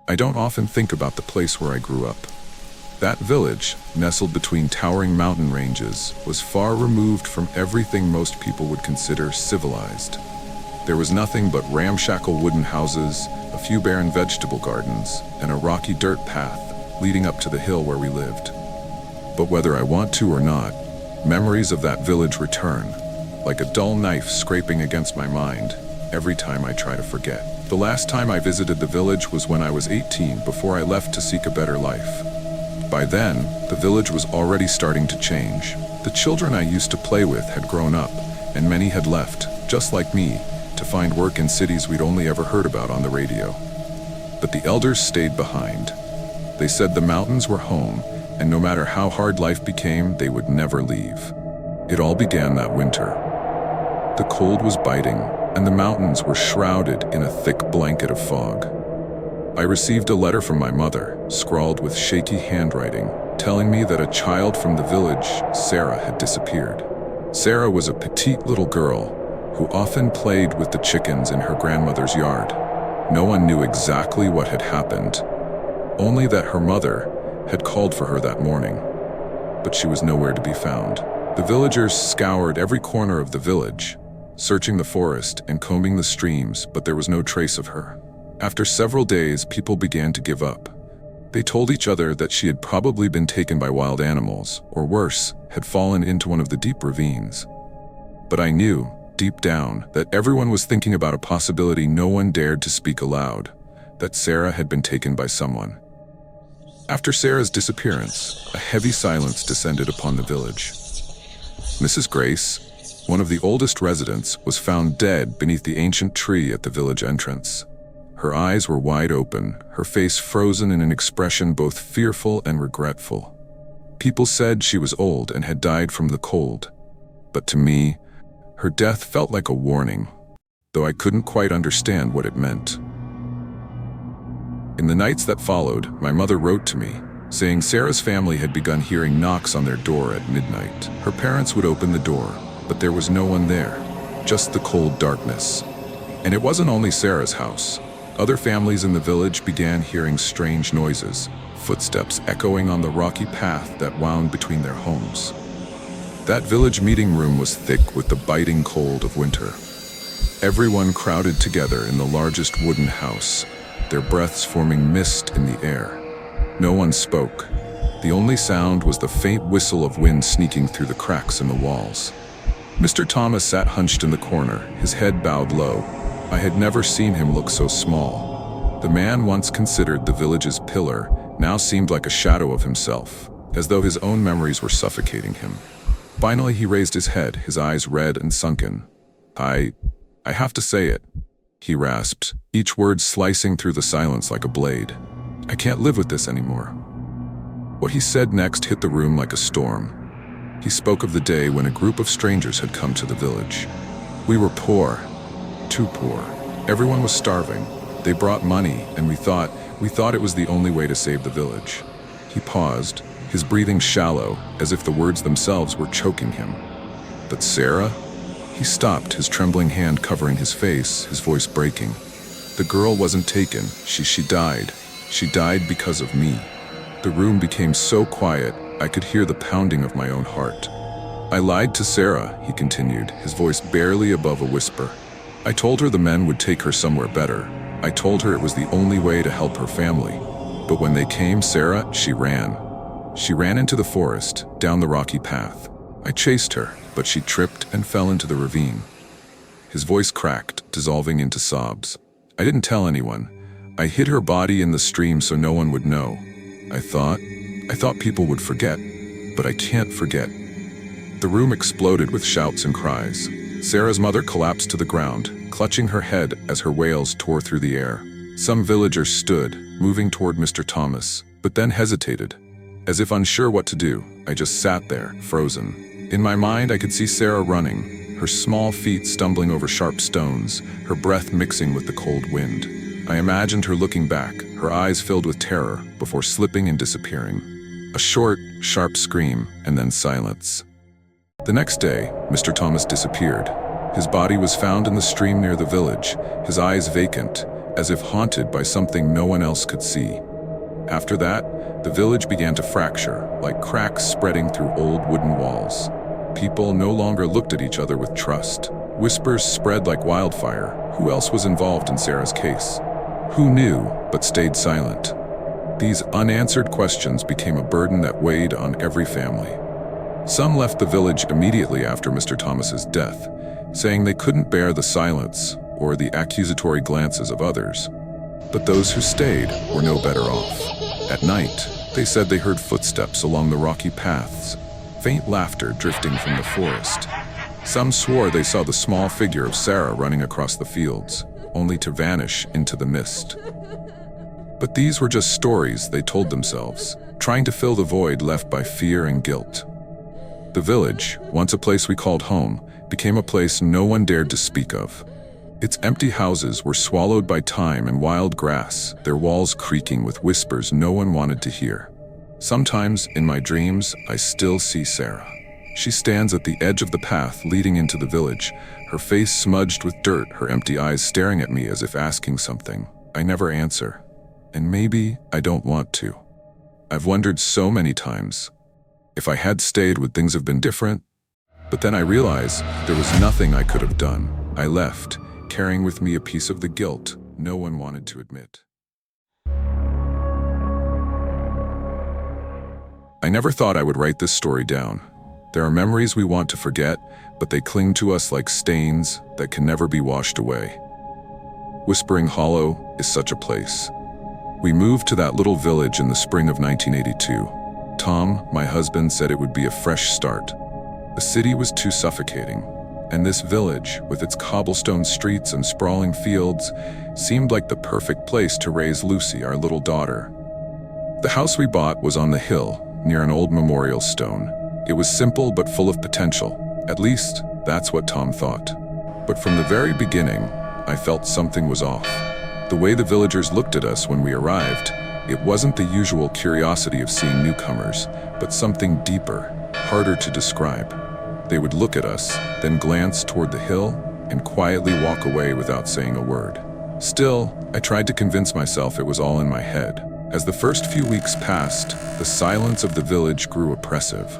I don't often think about the place where I grew up. That village, nestled between towering mountain ranges, was far removed from everything most people would consider civilized. There was nothing but ramshackle wooden houses, a few barren vegetable gardens, and a rocky dirt path leading up to the hill where we lived. But whether I want to or not, memories of that village return, like a dull knife scraping against my mind every time I try to forget. The last time I visited the village was when I was 18, before I left to seek a better life. By then, the village was already starting to change. The children I used to play with had grown up, and many had left, just like me, to find work in cities we'd only ever heard about on the radio. But the elders stayed behind. They said the mountains were home, and no matter how hard life became, they would never leave. It all began that winter. The cold was biting, and the mountains were shrouded in a thick blanket of fog. I received a letter from my mother, scrawled with shaky handwriting, telling me that a child from the village, Sarah, had disappeared. Sarah was a petite little girl who often played with the chickens in her grandmother's yard. No one knew exactly what had happened, only that her mother had called for her that morning, but she was nowhere to be found. The villagers scoured every corner of the village, searching the forest and combing the streams, but there was no trace of her. After several days, people began to give up. They told each other that she had probably been taken by wild animals, or worse, had fallen into one of the deep ravines. But I knew, deep down, that everyone was thinking about a possibility no one dared to speak aloud, that Sarah had been taken by someone. After Sarah's disappearance, a heavy silence descended upon the village. Mrs. Grace, one of the oldest residents, was found dead beneath the ancient tree at the village entrance. Her eyes were wide open, her face frozen in an expression both fearful and regretful. People said she was old and had died from the cold, but to me, her death felt like a warning, though I couldn't quite understand what it meant. In the nights that followed, my mother wrote to me, saying Sarah's family had begun hearing knocks on their door at midnight. Her parents would open the door, but there was no one there, just the cold darkness. And it wasn't only Sarah's house. Other families in the village began hearing strange noises, footsteps echoing on the rocky path that wound between their homes. That village meeting room was thick with the biting cold of winter. Everyone crowded together in the largest wooden house, their breaths forming mist in the air. No one spoke. The only sound was the faint whistle of wind sneaking through the cracks in the walls. Mr. Thomas sat hunched in the corner, his head bowed low. I had never seen him look so small. The man once considered the village's pillar now seemed like a shadow of himself, as though his own memories were suffocating him. Finally, he raised his head, his eyes red and sunken. I have to say it, he rasped, each word slicing through the silence like a blade. I can't live with this anymore. What he said next hit the room like a storm. He spoke of the day when a group of strangers had come to the village. We were poor, too poor. Everyone was starving. They brought money, and we thought it was the only way to save the village. He paused, his breathing shallow, as if the words themselves were choking him. But Sarah? He stopped, his trembling hand covering his face, his voice breaking. The girl wasn't taken. She died. She died because of me. The room became so quiet, I could hear the pounding of my own heart. I lied to Sarah, he continued, his voice barely above a whisper. I told her the men would take her somewhere better. I told her it was the only way to help her family. But when they came, Sarah, she ran. She ran into the forest, down the rocky path. I chased her, but she tripped and fell into the ravine. His voice cracked, dissolving into sobs. I didn't tell anyone. I hid her body in the stream so no one would know. I thought people would forget, but I can't forget. The room exploded with shouts and cries. Sarah's mother collapsed to the ground, clutching her head as her wails tore through the air. Some villagers stood, moving toward Mr. Thomas, but then hesitated. As if unsure what to do, I just sat there, frozen. In my mind, I could see Sarah running, her small feet stumbling over sharp stones, her breath mixing with the cold wind. I imagined her looking back, her eyes filled with terror, before slipping and disappearing. A short, sharp scream, and then silence. The next day, Mr. Thomas disappeared. His body was found in the stream near the village, his eyes vacant, as if haunted by something no one else could see. After that, the village began to fracture, like cracks spreading through old wooden walls. People no longer looked at each other with trust. Whispers spread like wildfire. Who else was involved in Sarah's case? Who knew, but stayed silent? These unanswered questions became a burden that weighed on every family. Some left the village immediately after Mr. Thomas's death, saying they couldn't bear the silence or the accusatory glances of others. But those who stayed were no better off. At night, they said they heard footsteps along the rocky paths, faint laughter drifting from the forest. Some swore they saw the small figure of Sarah running across the fields, only to vanish into the mist. But these were just stories they told themselves, trying to fill the void left by fear and guilt. The village, once a place we called home, became a place no one dared to speak of. Its empty houses were swallowed by time and wild grass, their walls creaking with whispers no one wanted to hear. Sometimes, in my dreams, I still see Sarah. She stands at the edge of the path leading into the village, her face smudged with dirt, her empty eyes staring at me as if asking something. I never answer. And maybe I don't want to. I've wondered so many times. If I had stayed, would things have been different? But then I realized there was nothing I could have done. I left, carrying with me a piece of the guilt no one wanted to admit. I never thought I would write this story down. There are memories we want to forget, but they cling to us like stains that can never be washed away. Whispering Hollow is such a place. We moved to that little village in the spring of 1982. Tom, my husband, said it would be a fresh start. The city was too suffocating, and this village, with its cobblestone streets and sprawling fields, seemed like the perfect place to raise Lucy, our little daughter. The house we bought was on the hill, near an old memorial stone. It was simple but full of potential. At least, that's what Tom thought. But from the very beginning, I felt something was off. The way the villagers looked at us when we arrived, it wasn't the usual curiosity of seeing newcomers, but something deeper, harder to describe. They would look at us, then glance toward the hill, and quietly walk away without saying a word. Still, I tried to convince myself it was all in my head. As the first few weeks passed, the silence of the village grew oppressive.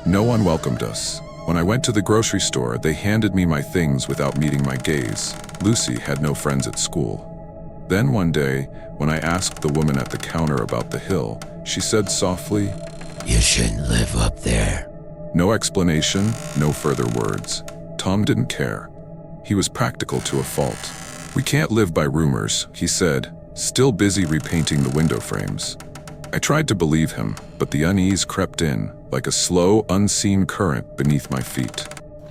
No one welcomed us. When I went to the grocery store, they handed me my things without meeting my gaze. Lucy had no friends at school. Then one day, when I asked the woman at the counter about the hill, she said softly, "You shouldn't live up there." No explanation, no further words. Tom didn't care. He was practical to a fault. "We can't live by rumors," he said, still busy repainting the window frames. I tried to believe him, but the unease crept in, like a slow, unseen current beneath my feet.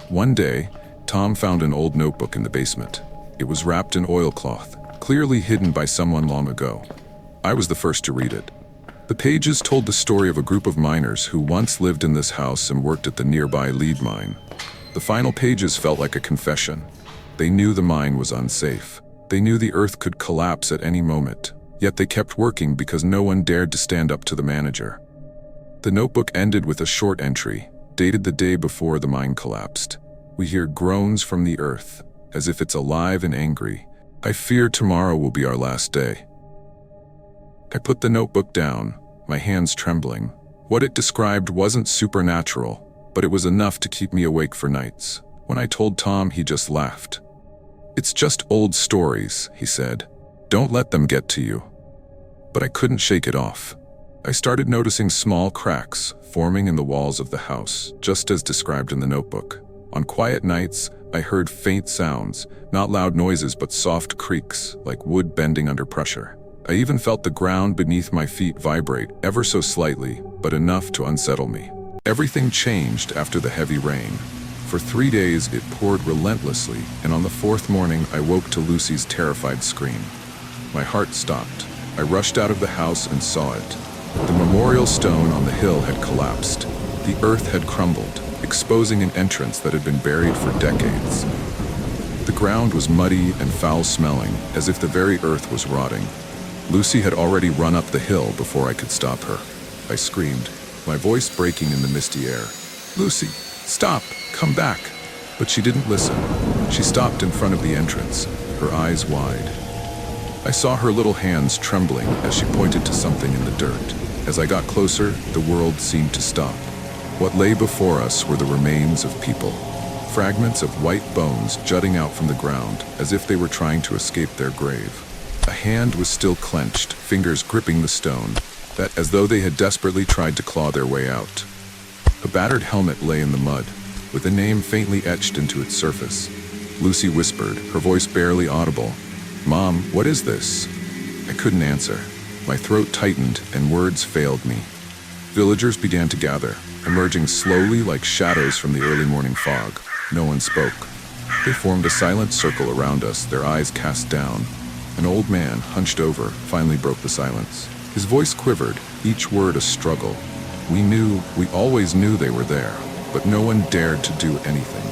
One day, Tom found an old notebook in the basement. It was wrapped in oilcloth, clearly hidden by someone long ago. I was the first to read it. The pages told the story of a group of miners who once lived in this house and worked at the nearby lead mine. The final pages felt like a confession. They knew the mine was unsafe. They knew the earth could collapse at any moment, yet they kept working because no one dared to stand up to the manager. The notebook ended with a short entry, dated the day before the mine collapsed. "We hear groans from the earth, as if it's alive and angry. I fear tomorrow will be our last day." I put the notebook down, my hands trembling. What it described wasn't supernatural, but it was enough to keep me awake for nights. When I told Tom, he just laughed. "It's just old stories," he said. "Don't let them get to you." But I couldn't shake it off. I started noticing small cracks forming in the walls of the house, just as described in the notebook. On quiet nights, I heard faint sounds, not loud noises but soft creaks, like wood bending under pressure. I even felt the ground beneath my feet vibrate ever so slightly, but enough to unsettle me. Everything changed after the heavy rain. For 3 days it poured relentlessly, and on the 4th morning I woke to Lucy's terrified scream. My heart stopped. I rushed out of the house and saw it. The memorial stone on the hill had collapsed. The earth had crumbled, exposing an entrance that had been buried for decades. The ground was muddy and foul-smelling, as if the very earth was rotting. Lucy had already run up the hill before I could stop her. I screamed, my voice breaking in the misty air. "Lucy, stop! Come back!" But she didn't listen. She stopped in front of the entrance, her eyes wide. I saw her little hands trembling as she pointed to something in the dirt. As I got closer, the world seemed to stop. What lay before us were the remains of people. Fragments of white bones jutting out from the ground, as if they were trying to escape their grave. A hand was still clenched, fingers gripping the stone, that as though they had desperately tried to claw their way out. A battered helmet lay in the mud, with a name faintly etched into its surface. Lucy whispered, her voice barely audible, "Mom, what is this?" I couldn't answer. My throat tightened and words failed me. Villagers began to gather, emerging slowly like shadows from the early morning fog. No one spoke. They formed a silent circle around us, their eyes cast down. An old man, hunched over, finally broke the silence. His voice quivered, each word a struggle. We always knew they were there, but no one dared to do anything.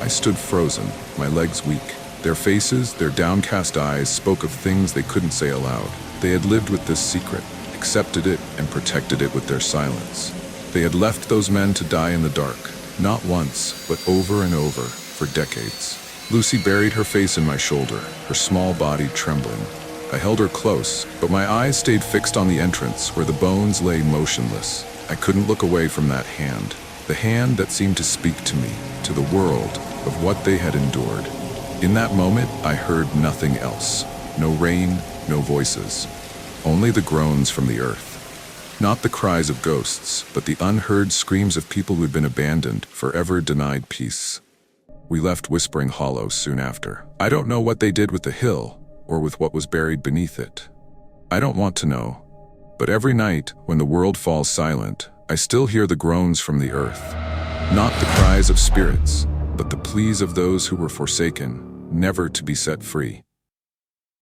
I stood frozen, my legs weak. Their faces, their downcast eyes spoke of things they couldn't say aloud. They had lived with this secret, accepted it, and protected it with their silence. They had left those men to die in the dark, not once, but over and over, for decades. Lucy buried her face in my shoulder, her small body trembling. I held her close, but my eyes stayed fixed on the entrance where the bones lay motionless. I couldn't look away from that hand, the hand that seemed to speak to me, to the world, of what they had endured. In that moment, I heard nothing else. No rain, no voices. Only the groans from the earth. Not the cries of ghosts, but the unheard screams of people who'd been abandoned, forever denied peace. We left Whispering Hollow soon after. I don't know what they did with the hill, or with what was buried beneath it. I don't want to know. But every night, when the world falls silent, I still hear the groans from the earth. Not the cries of spirits, but the pleas of those who were forsaken, never to be set free.